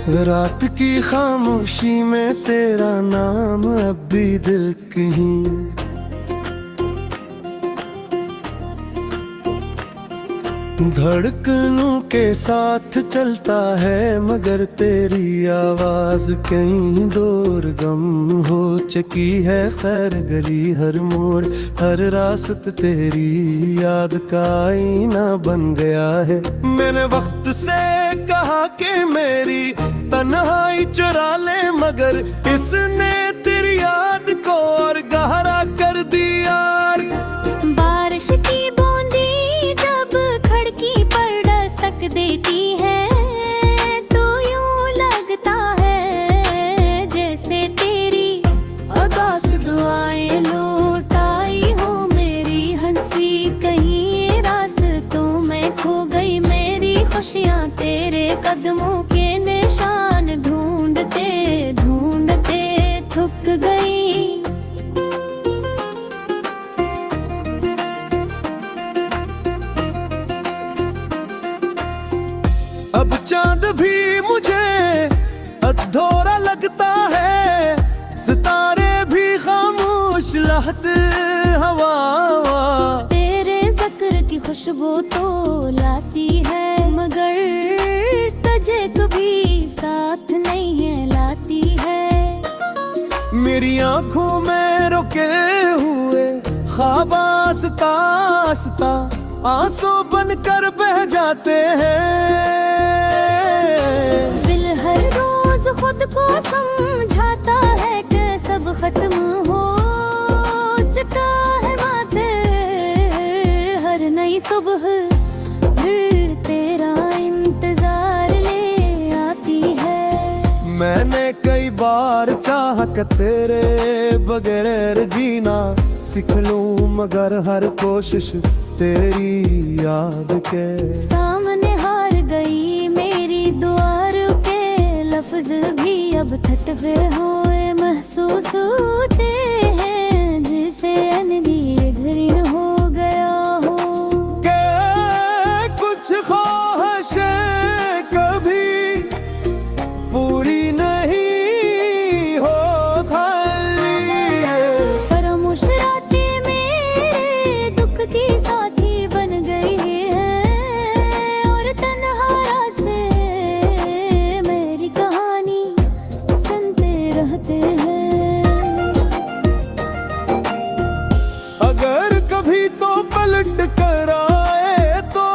रात की खामोशी में तेरा नाम अब भी दिल कहीं धड़कनों के साथ चलता है, मगर तेरी आवाज कहीं दूर गम हो चुकी है। सैर गली हर मोड़ हर रास्त तेरी याद का आईना बन गया है। मैंने वक्त से कहा कि मेरी तन्हाई चुरा ले, मगर इसने तेरी याद को और गहरा कर दिया। बारिश की बूंदी जब खिड़की पर दस्तक देती है तो यूं लगता है जैसे तेरी अदा से दुआएं लौट आई हो। मेरी हंसी कहीं रास्तों में खो गई, मेरी खुशियां तेरे कदमों के निशान ढूंढते ढूंढते थक गई। अब चांद भी मुझे अधूरा लगता है, सितारे भी खामोश लहते हवा। तेरे ज़िक्र की खुशबू तो लाती है, मगर तुझे कभी साथ नहीं है लाती है। मेरी आंखों में रुके हुए ख्वाब आस्ता आस्ता आंसू बनकर बह जाते हैं। दिल हर रोज खुद को समझाता है कि सब खत्म हो चुका है। माथे हर नई सुबह फिर तेरा इंतजार ले आती है। मैंने कई बार चाहा कि तेरे बगैर जीना सीख लूं, मगर हर कोशिश तेरी याद के सामने हार गई। मेरी दुआर के लफ्ज भी अब ठटवे हुए महसूस होते हैं, जैसे अनदीर घरीन हो गया हो। के कुछ ख्वाहिशें कभी पूरी नहीं हो फरामोश रातें मेरे दुख की साथी बन गई है, और तन्हा रास्ते मेरी कहानी सुनते रहते हैं। अगर कभी तो पलट कर आए तो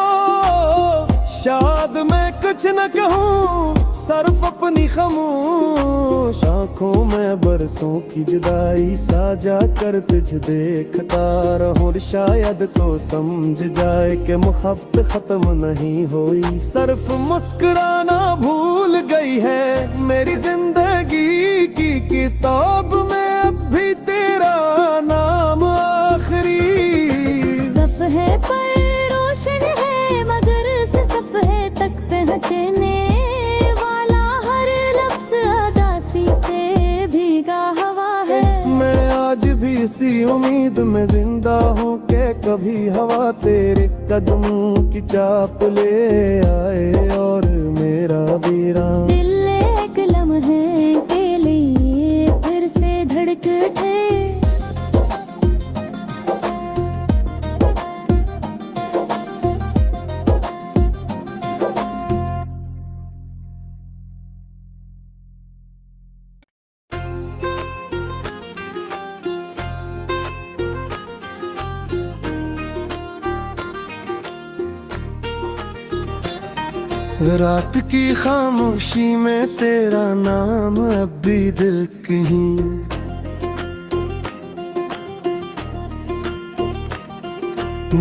शायद मैं कुछ न कहूँ, सिर्फ अपनी खामोश आंखों में बरसों की जुदाई साजा कर तुझे देखता रहूं। शायद तो समझ जाए कि मोहब्बत खत्म नहीं हुई, सिर्फ मुस्कुराना भूल गई है। मेरी जिंदगी की किताब में अब भी तेरा नाम आखिरी सफ़हे पर रोशन है, मगर से सफ़हे तक पहुँचने वाला हर लफ्ज़ अदासी से भीगा हवा है। मैं आज भी इसी उम्मीद में जिंदा हूँ कि कभी हवा तेरे कदमों की चाप ले आए और मेरा वीरान दिल एक लम्हे के लिए फिर से धड़क उठे। रात की खामोशी में तेरा नाम अब भी दिल कहीं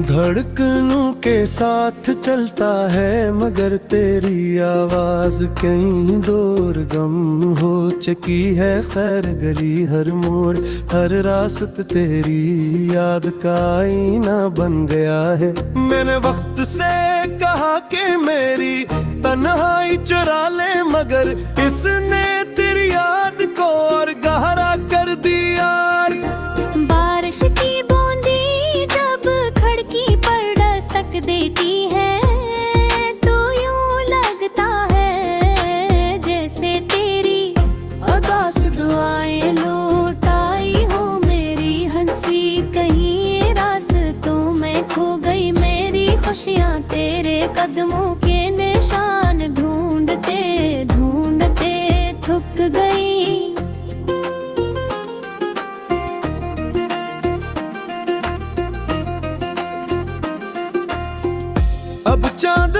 धड़कनों के साथ चलता है, मगर तेरी आवाज कहीं दूर गम हो चुकी है। सैर गली हर मोड़ हर रास्त तेरी याद का आईना बन गया है। मैंने वक्त से कहा कि मेरी तन्हाई चुरा ले, मगर इसने तेरी याद को और गहरा कर दिया। बारिश की बूंदी जब खिड़की पर दस्तक देती है तो यूं लगता है जैसे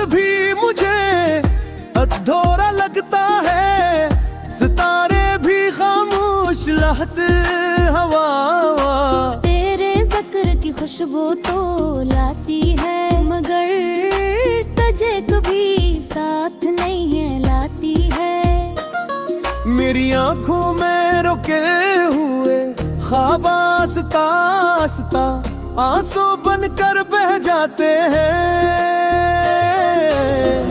भी मुझे अधूरा लगता है, सितारे भी खामोश लहते हवा। तेरे ज़िक्र की खुशबू तो लाती है, मगर तुझे कभी साथ नहीं है लाती है। मेरी आंखों में रुके हुए ख्वाब आस्ता आस्ता आंसू बनकर बह जाते हैं।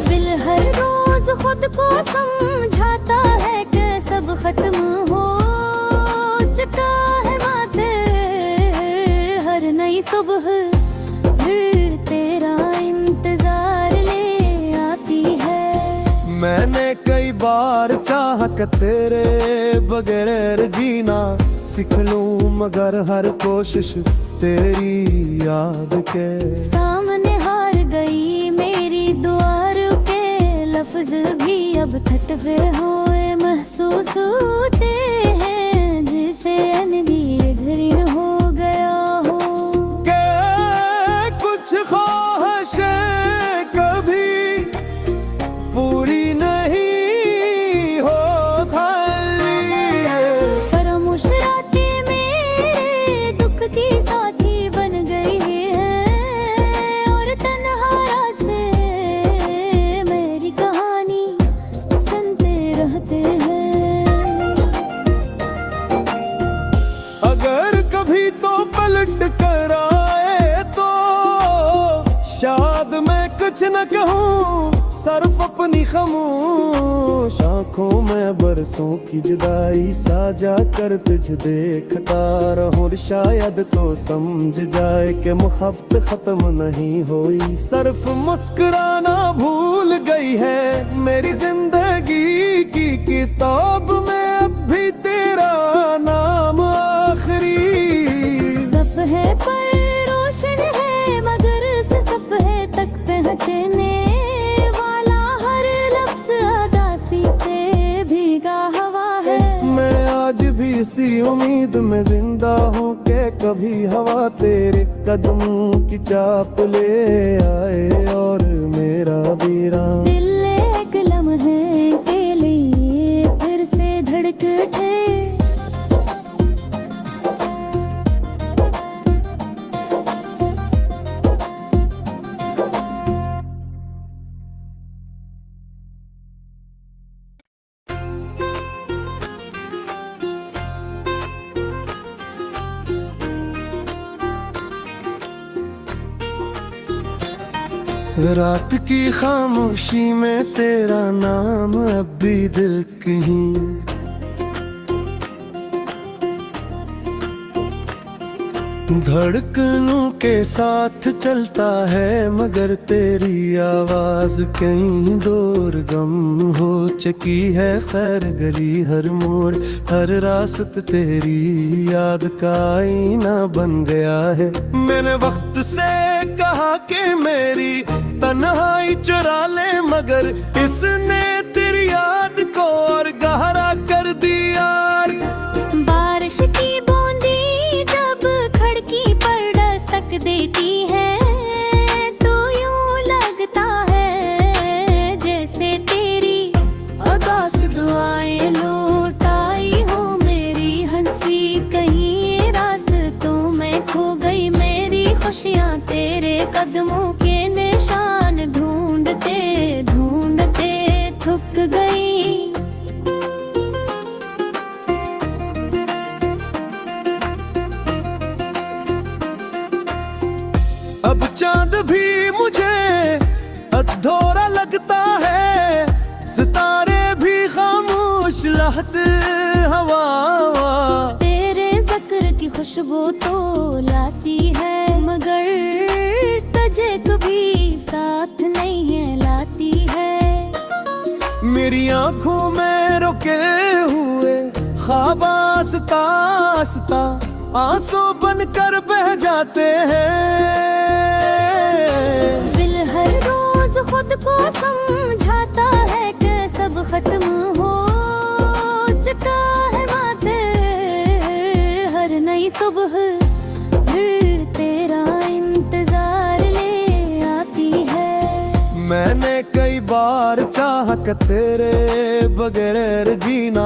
दिल हर रोज खुद को समझाता है कि सब खत्म हो चुका है माथे। हर नई सुबह फिर तेरा इंतजार ले आती है। मैंने कई बार चाहा कि तेरे बगैर जीना सीख लूं, मगर हर कोशिश तेरी याद के सामने हार गई मेरी दुआ के लफ्ज भी अब थटवे हुए महसूस होते हैं, जैसे अनदीर घरीन हो गया हो। के कुछ ख्वाहिशें कभी पूरी नहीं हो फरामोश रातें मेरे दुख की साथी बन गई है, और तन्हा रास्ते मेरी कहानी सुनते रहते हैं। अगर कभी तो पलट कर आए तो शायद मैं कुछ न कहूँ, सिर्फ अपनी खामोश आंखों में बरसों की जुदाई साझा कर तुझे देखता रहूं। शायद तो समझ जाए कि मोहब्बत खत्म नहीं हुई, सिर्फ मुस्कुराना भूल गई है। मेरी जिंदगी की किताब में अब भी तेरा नाम आखिरी सफ़हे पर रोशन है, मगर से सफ़हे तक पहुँचने वाला हर लफ्ज़ अदासी से भीगा हवा है। मैं आज भी इसी उम्मीद में जिंदा हूँ कि कभी हवा तेरे कदमों की चाप ले आए और मेरा वीरान दिल एक लम्हे के लिए फिर से धड़क उठे। रात की खामोशी में तेरा नाम अब भी दिल कहीं धड़कनों के साथ चलता है, मगर तेरी आवाज कहीं दूर गम हो चुकी है। खैर गली हर मोड़ हर रास्त तेरी याद का आईना बन गया है। मैंने वक्त से कहा कि मेरी तन्हाई चुरा ले, मगर इसने तेरी याद को और गहरा कर दिया। बारिश की बूंदी जब खिड़की पर दस्तक देती है तो यूं लगता है जैसे तेरी अदा से दुआएं लौट आई हो। मेरी हंसी कहीं रास्तों में खो गई, मेरी खुशियाँ तेरे कदमों के निशान ढूंढते ढूंढते थक गई। अब चांद भी मुझे अधूरा लगता है, सितारे भी खामोश लहते हवा। तेरे ज़िक्र की खुशबू तो लाती है, मगर तुझे कभी साथ नहीं है लाती है। मेरी आंखों में रुके हुए ख्वाब आस्ता आस्ता आंसू बनकर बह जाते हैं। दिल हर रोज खुद को समझाता है कि सब खत्म हो चुका है माथे। हर नई सुबह फिर तेरा इंतजार ले आती है। मैं मैंने कई बार चाहा कि तेरे बगैर जीना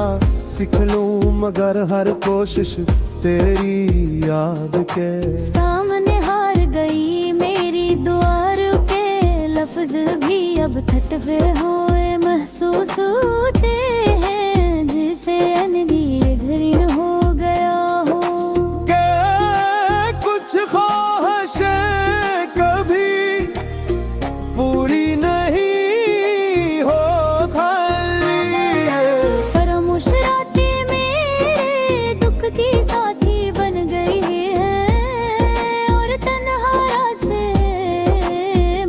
सीख लूं, मगर हर कोशिश तेरी याद के सामने हार गई मेरी दुआ रुके, लफ्ज भी अब थटवे हुए महसूस होते हैं, जिसे अनगी घृण हो गया हो। के कुछ ख्वाहिशें कभी पूरी नहीं हो फरामोश रातें मेरे दुख की साथी बन गई है, और तन्हा रास्ते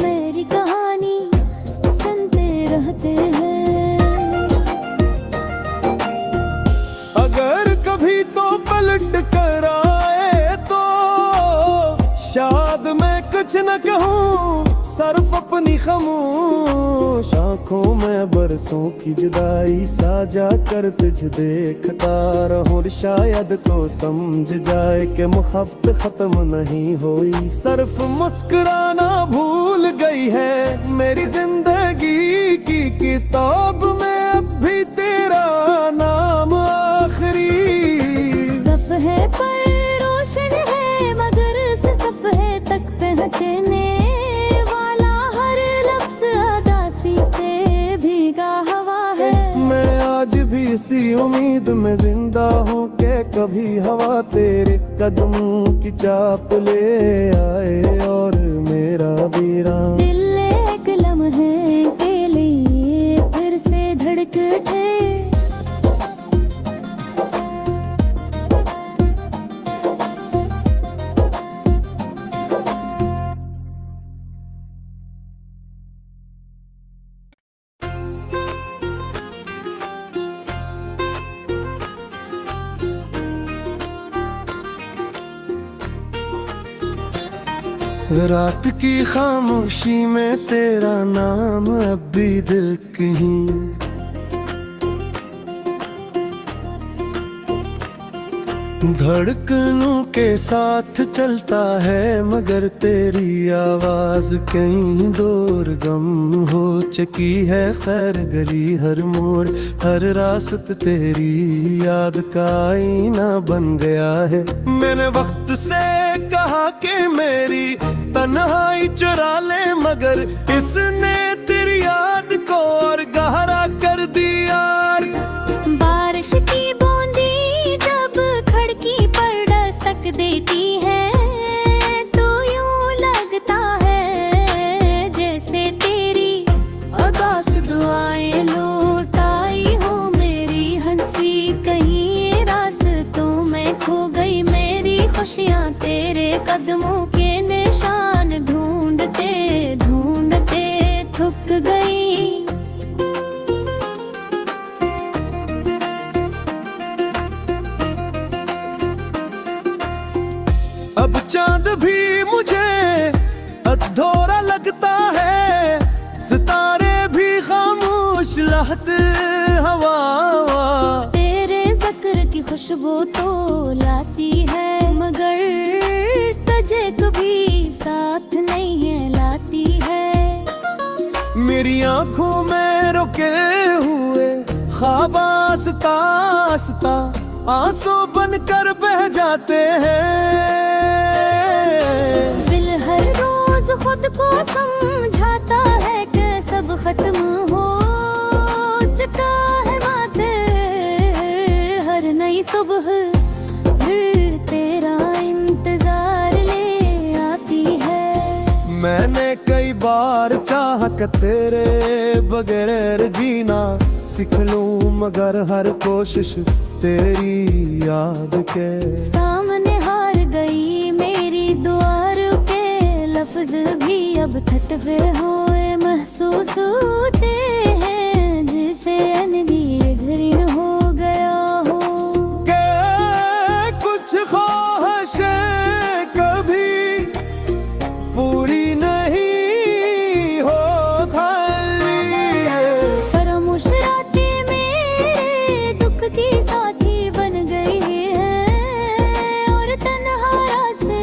मेरी कहानी सुनते रहते हैं। अगर कभी तो पलट कर आए तो शायद मैं कुछ न कहूँ, सिर्फ अपनी खामोश आंखों में बरसों की जुदाई साझा कर तुझे देखता रहूं, शायद तो समझ जाए कि मोहब्बत खत्म नहीं हुई, सिर्फ मुस्कुराना भूल गई है मेरी जिंदगी की किताब में अब भी तेरा नाम आखिरी। सफ़हे पर रोशन है मगर से सफ़हे तक पहुँचने वाला हर लफ्ज़ अदासी से भीगा हवा है। मैं आज भी इसी उम्मीद में जिंदा हूँ कि कभी हवा तेरे कदम की चाप ले आए और मेरा वीरान दिल एक लम्हे के लिए फिर से धड़क उठे। रात की खामोशी में तेरा नाम अब भी दिल कहीं धड़कनों के साथ चलता है, मगर तेरी आवाज कहीं दूर गम हो चुकी है। खैर गली हर मोड़ हर रास्त तेरी याद का आईना बन गया है। मैंने वक्त से कहा कि मेरी तन्हाई चुरा ले, मगर इसने तेरी याद को और गहरा कर दिया। बारिश की बूंदी जब खिड़की पर दस्तक देती है तो यूं लगता है जैसे तेरी अदास दुआएं लौट आई हो। मेरी हंसी कहीं रास्तों में खो गई, मेरी खुशियाँ तेरे कदमों के निशान ढूंढते ढूंढते थक गई। अब चांद भी मुझे अधूरा लगता है, सितारे भी खामोश लहते हवा। तेरे ज़िक्र की खुशबू तो लाती है, मगर तुझे कभी साथ नहीं है लाती है। मेरी आंखों में रुके हुए ख्वाब आस्ता आस्ता आंसू बनकर बह जाते हैं। दिल हर रोज खुद को समझाता है कि सब खत्म हो चुका है माथे। हर नई सुबह फिर तेरा इंतजार ले आती है। मैंने कई बार चाहा कि तेरे बगैर जीना सीख लूं, मगर हर कोशिश तेरी याद के सामने हार गई मेरी दुआ रुके, लफ्ज भी अब थटवे हुए महसूस होते हैं, जिसे अनगी घृण हो गया हो। के कुछ ख्वाहिशें कभी पूरी नहीं हो फरामोश रातें मेरे दुख की साथी बन गई है, और तन्हा रास्ते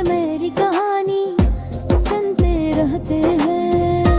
मेरी कहानी सुनते रहते हैं।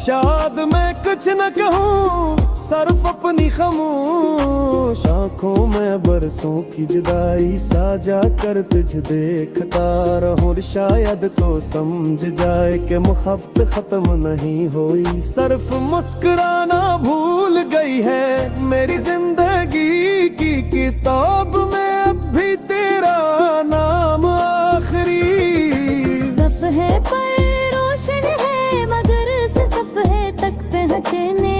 शायद मैं कुछ न कहूँ सिर्फ अपनी खामोश आंखों में बरसों की जुदाई साझा कर तुझे देखता रहूं शायद तो समझ जाए कि मोहब्बत खत्म नहीं हुई सिर्फ मुस्कुराना भूल गई है मेरी जिंदगी की किताब में अब भी तेरा नाम आखिरी सफ़हे पर रोशन है मगर से सफ़हे तक पहुँचने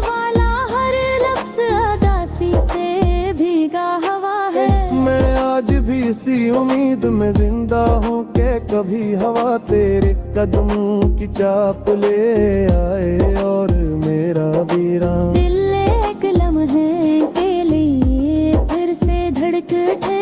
वाला हर लफ्ज़ अदासी से भीगा हवा है। मैं आज भी इसी उम्मीद में जिंदा हूँ कि कभी हवा तेरे कदमों की चाप ले आए और मेरा वीरान दिल एक लम्हे के लिए फिर से धड़क उठे।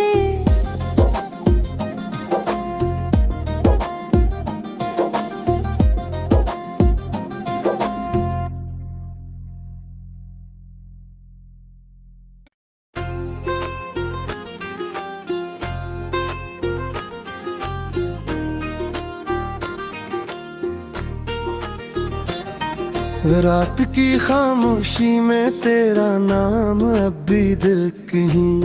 रात की खामोशी में तेरा नाम अब भी दिल कहीं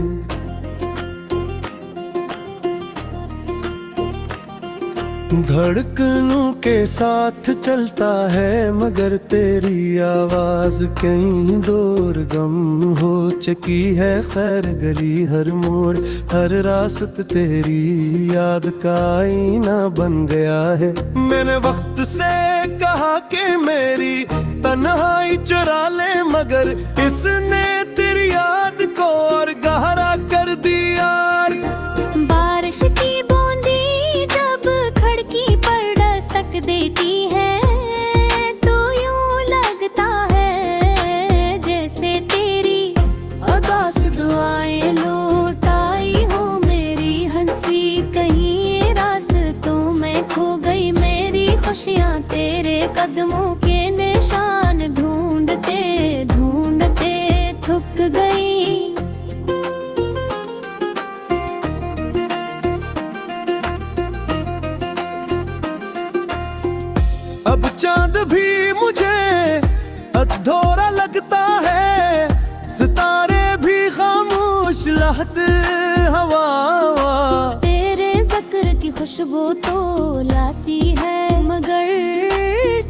धड़कनों के साथ चलता है मगर तेरी आवाज कहीं दूर गम हो चुकी है खैर गली हर मोड़ हर रास्त तेरी याद का आईना बन गया है। मैंने वक्त से कहा कि मेरी तन्हाई चुरा ले मगर इसने तेरी याद को और गहरा कर दिया। बारिश की बूंदी जब खिड़की पर दस्तक देती है तो यूं लगता है जैसे तेरी अदास दुआएं लौट आई हो मेरी हंसी कहीं रास्तों में खो गई मेरी खुशियाँ तेरे कदमों के निशान ढूंढते ढूंढते थक गई। अब चांद भी मुझे अधूरा लगता है सितारे भी खामोश लहते हवा तेरे ज़िक्र की खुशबू तो लाती है मगर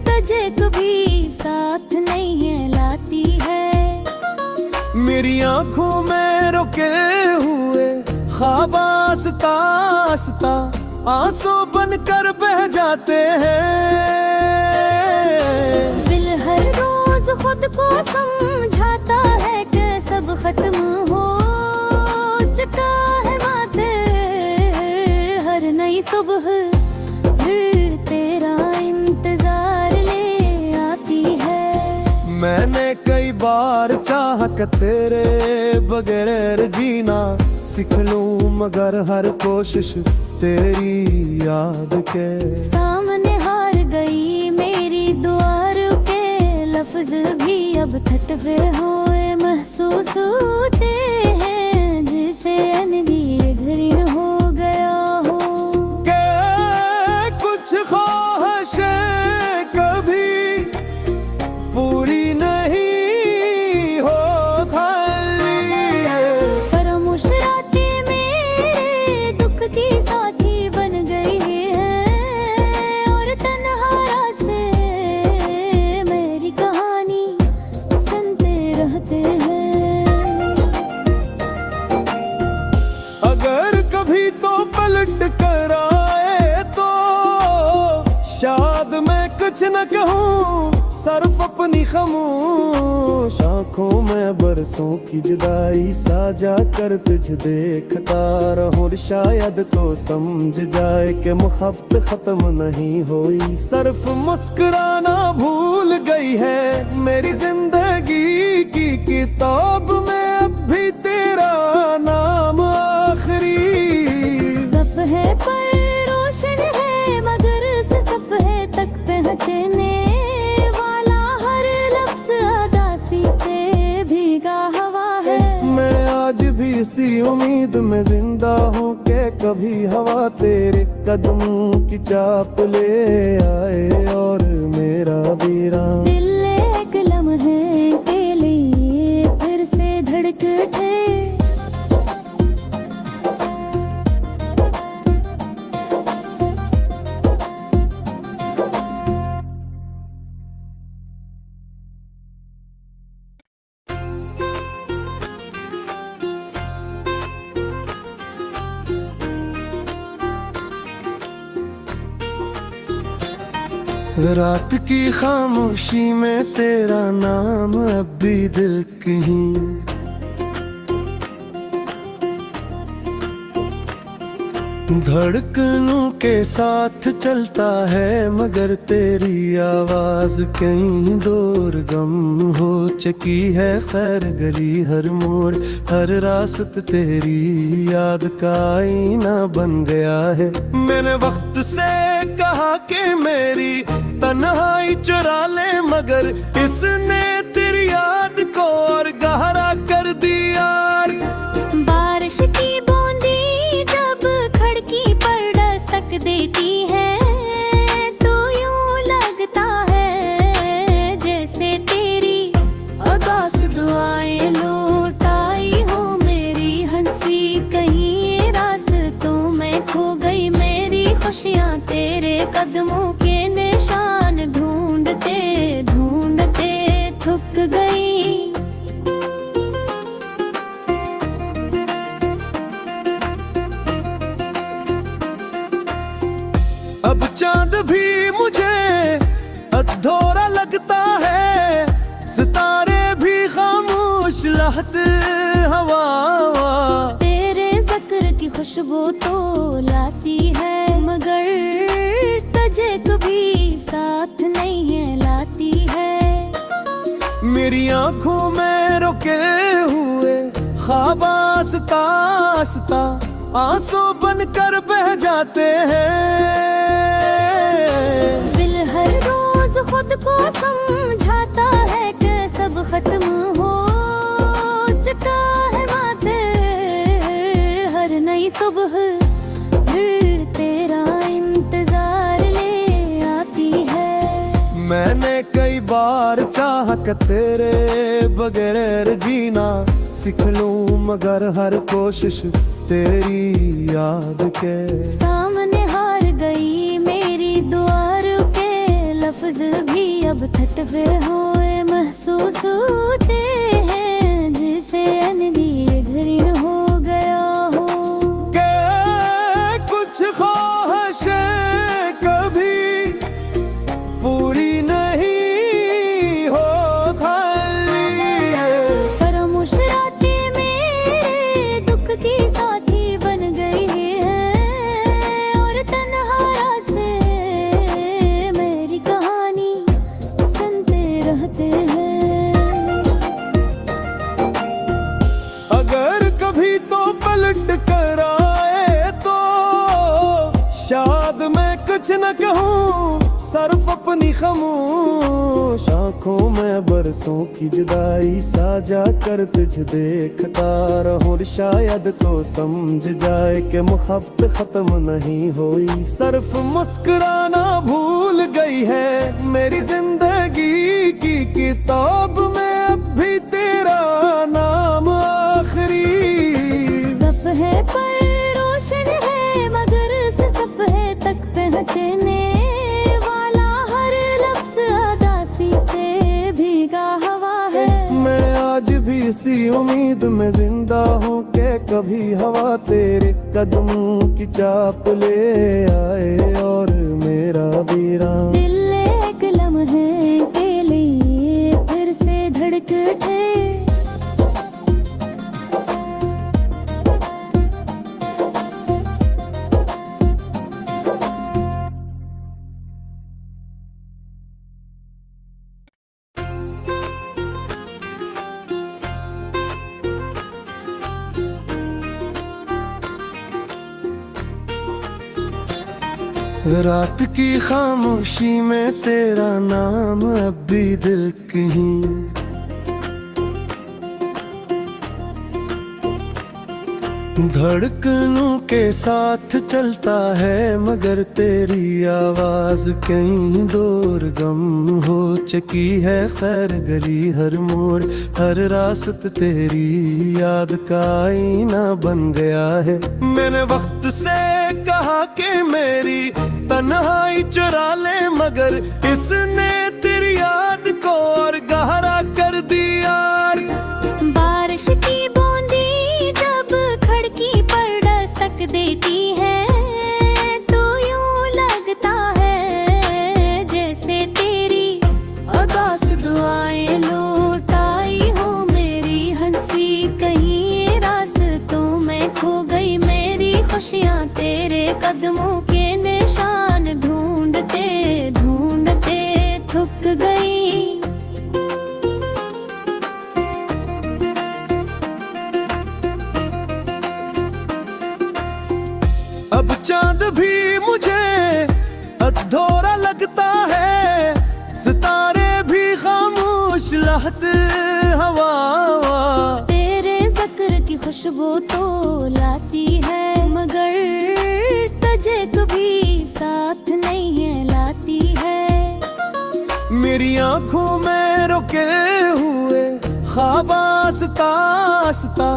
तुझे कभी साथ नहीं है लाती है। मेरी आंखों में रुके हुए ख्वाब आस्ता आस्ता आंसू बनकर बह जाते हैं। दिल हर रोज खुद को समझाता है कि सब खत्म हो चुका है माते हर नई सुबह फिर तेरा इंतजार ले आती है। मैंने कई बार चाहा कि तेरे बगैर जीना सीख लूं मगर हर कोशिश तेरी याद के सामने हार गई मेरी दुआर के लफ्ज भी अब थटवे हुए महसूस होते हैं जिसे अनगी घृण हो गया हो के कुछ ख्वाहिशें कभी पूरी नहीं हो फरामोश रातें मेरे दुख की साथी बन गई है और तन्हा रास्ते मेरी कहानी सुनते रहते हैं। अगर कभी तो पलट कर आए तो शायद मैं कुछ न कहूँ सिर्फ अपनी खामोश आंखों में बरसों की जुदाई साझा कर तुझे देखता रहूं शायद तो समझ जाए कि मोहब्बत खत्म नहीं हुई सिर्फ मुस्कुराना भूल गई है मेरी जिंदगी की किताब में अब भी तेरा नाम आखिरी सफ़हे पर रोशन है मगर से सफ़हे तक पहुँचने वाला हर लफ्ज़ अदासी से भीगा हवा है। मैं आज भी इसी उम्मीद में जिंदा हूँ कि कभी हवा तेरे कदमों की चाप ले आए और मेरा वीरान दिल एक लम्हे के लिए फिर से धड़क उठे। रात की खामोशी में तेरा नाम अब भी दिल कहीं धड़कनों के साथ चलता है, मगर तेरी आवाज कहीं दूर गम हो चुकी है। खैर गली हर मोड़ हर रास्त तेरी याद का आईना बन गया है। मैंने वक्त से कहा कि मेरी तन्हाई चुरा ले, मगर इसने तेरी याद को और गहरा कर दिया। बारिश की बूंदी जब खिड़की पर दस्तक देती है तो यूं लगता है जैसे तेरी अदा से दुआएं लौट आई हो। मेरी हंसी कहीं रास्तों में खो गई, मेरी खुशियाँ तेरे कदमों के निशान ढूंढते ढूंढते थक गई। अब चांद भी मुझे अधूरा लगता है, सितारे भी खामोश लहते हवा। तेरे ज़िक्र की खुशबू तो लाती है, मगर तुझे कभी साथ नहीं है लाती है। मेरी आंखों में रुके हुए ख्वाब आस्ता आस्ता आंसू बनकर बह जाते हैं। दिल हर रोज खुद को समझाता है कि सब खत्म हो चुका है माथे। हर नई सुबह फिर तेरा इंतजार ले आती है। मैंने कई बार चाहा कि तेरे बगैर जीना सीख लूं, मगर हर कोशिश तेरी याद के सामने हार गई मेरी दुआर के लफ्ज भी अब ठटवे हुए महसूस होते हैं, जैसे अनदीर घरीन हो गया हो। के कुछ ख्वाहिशें कभी पूरी नहीं हो फरामोश रातें मेरे दुख की साथी बन गई है, और तन्हा रास्ते मेरी कहानी सुनते रहते हैं। अगर कभी तो पलट कर आए तो शायद मैं कुछ न कहूँ, सिर्फ अपनी खामोश आंखों में बरसों की जुदाई साझा कर तुझ देखता रहूं। शायद तो समझ जाए कि मोहब्बत खत्म नहीं हुई, सिर्फ मुस्कुराना भूल गई है। मेरी जिंदगी की किताब में अब भी तेरा नाम आखिरी सफ़हे पर रोशन है, मगर से सफ़हे तक पहुँचने वाला हर लफ्ज़ अदासी से भीगा हवा है। मैं आज भी इसी उम्मीद में जिंदा हूँ कि कभी हवा तेरे कदमों की चाप ले आए और मेरा वीरान दिल एक लम्हे के लिए फिर से धड़क उठे। रात की खामोशी में तेरा नाम अब भी दिल कहीं धड़कनों के साथ चलता है मगर तेरी आवाज कहीं दूर गम हो चुकी है। खैर गली हर मोड़ हर रास्त तेरी याद का आईना बन गया है। मैंने वक्त से कहा कि मेरी तन्हाई चुरा ले मगर इसने तेरी याद को और गहरा कर दिया। बारिश की बूंदी जब खिड़की पर दस्तक देती है तो यूं लगता है जैसे तेरी अदा से दुआएं लौट आई हो। मेरी हंसी कहीं रास्तों में खो गई, मेरी खुशियाँ तेरे कदमों के निशान ढूंढते ढूंढते थक गई। अब चांद भी मुझे अधूरा लगता है, सितारे भी खामोश लहते हवा। तेरे ज़िक्र की खुशबू तो लाती है मगर तुझे कभी साथ नहीं है लाती है। मेरी आंखों में रुके हुए ख्वाब आस्ता आस्ता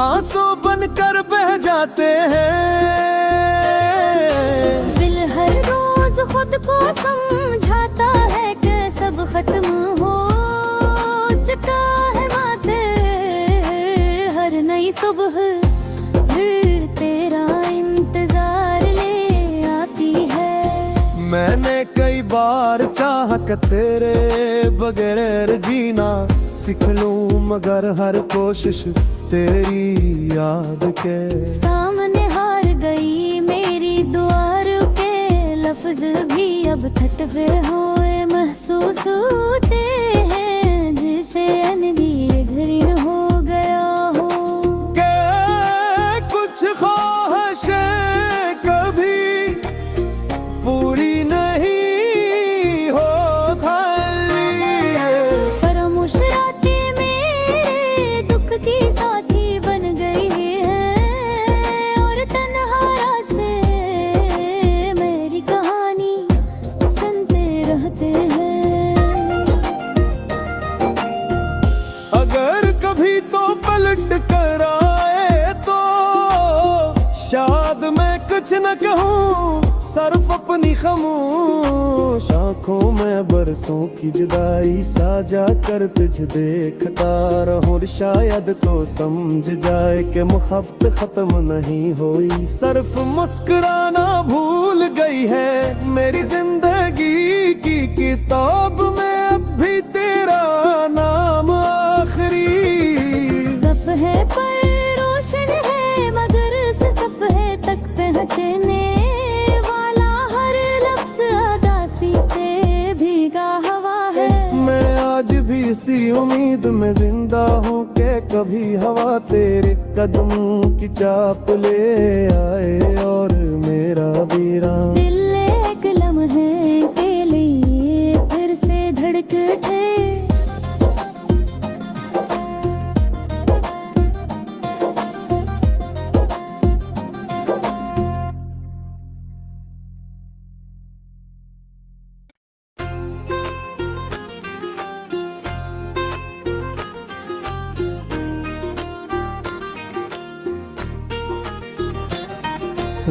आंसू बनकर बह जाते हैं। दिल हर रोज खुद को समझाता है कि सब खत्म हो चुका है माथे। हर नई सुबह फिर तेरा इंतजार ले आती है। मैंने कई बार चाहा कि तेरे बगैर जीना सीख लूं मगर हर कोशिश तेरी याद के सामने हार गई मेरी दुआर के लफ्ज भी अब थटवे हुए महसूस होते हैं जैसे अनदी घरिन हो गया हो। के कुछ ख्वाहिशें कभी पूरी नहीं हो फरामोश रातें मेरे दुख की साथी बन गई है और तन्हा रास्ते मेरी कहानी सुनते रहते हैं। अगर कभी तो पलट कर आए तो शायद मैं कुछ न कहूँ, सिर्फ अपनी खामोश आंखों में बरसों की जुदाई साझा कर तुझे देखता रहूं। शायद तो समझ जाए कि मोहब्बत खत्म नहीं हुई, सिर्फ मुस्कुराना भूल गई है। मेरी जिंदगी की किताब में अब भी तेरा नाम आखिरी सफ़हे पर रोशन है मगर से सफ़हे तक पहुँचने वाला हर लफ्ज़ अदासी से भीगा हवा है। मैं आज भी इसी उम्मीद में जिंदा हूँ कि कभी हवा तेरे कदमों की चाप ले आए और मेरा वीरान दिल एक लम्हे के लिए फिर से धड़क उठे।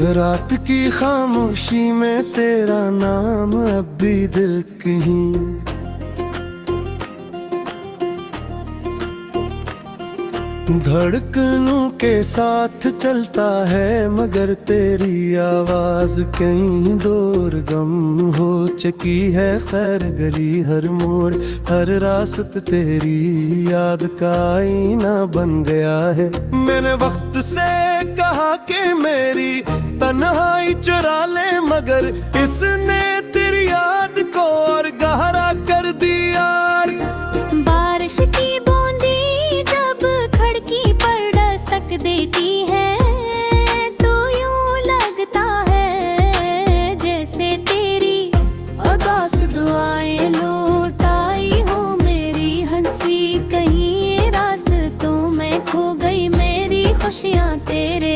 रात की खामोशी में तेरा नाम अब भी दिल कहीं धड़कनों के साथ चलता है मगर तेरी आवाज कहीं दूर गम हो चुकी है। खैर गली हर मोड़ हर रास्त तेरी याद का आईना बन गया है। मैंने वक्त से कहा कि मेरी तन्हाई चुरा ले मगर इसने तेरी याद को और गहरा कर दिया। बारिश की बूंदी जब खिड़की पर दस्तक देती है तो यूं लगता है जैसे तेरी अदा से दुआएं लौट आई हो। मेरी हंसी कहीं रास्तों में खो गई, मेरी खुशियाँ तेरे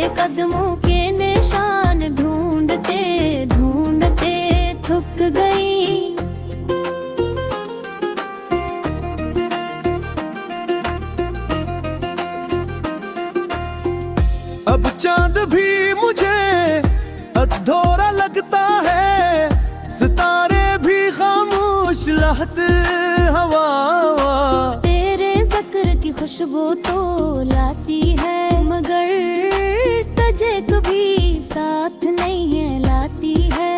वो तो लाती है, मगर तुझे कभी साथ नहीं है लाती है।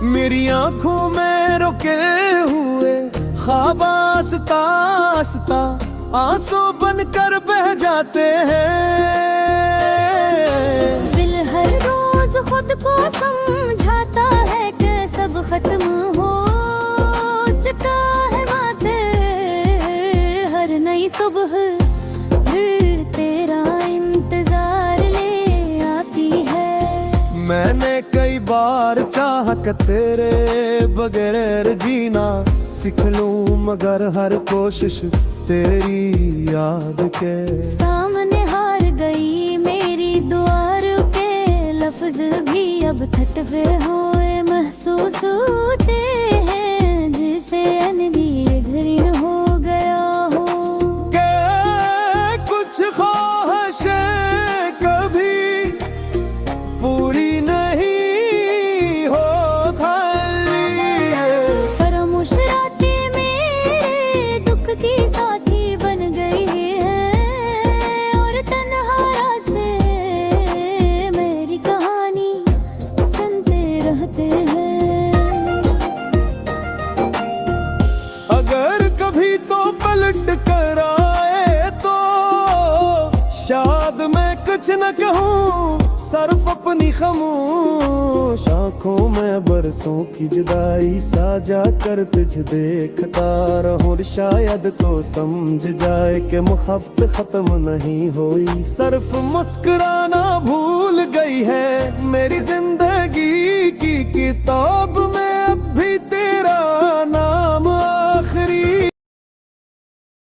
मेरी आंखों में रुके हुए ख्वाब आस्ता आस्ता आंसू बनकर बह जाते हैं। दिल हर रोज खुद को समझाता है कि सब खत्म हो चुका है बातें। हर नई सुबह फिर तेरा इंतजार ले आती है। मैंने कई बार चाहा कि तेरे बगैर जीना सीख लूं, मगर हर कोशिश तेरी याद के सामने हार गई मेरी दुआ के लफ्ज भी अब थटवे हुए महसूस होते हैं, जिसे अनदीर घिन हो गया हो। के कुछ ख्वाहिशें कभी पूरी नहीं हो खाली, फरामोश रातें मेरे दुख की साथी बन गई है, और तन्हा रास्ते मेरी कहानी सुनते रहते हैं। अगर कभी तो पलट कर आए तो शायद मैं कुछ न कहूँ, सिर्फ अपनी खामोश आंखों में बरसों की जुदाई साझा कर तुझे देखता रहूं, और शायद तो समझ जाए कि मोहब्बत खत्म नहीं हुई, सिर्फ मुस्कुराना भूल गई है मेरी जिंदगी की किताब में।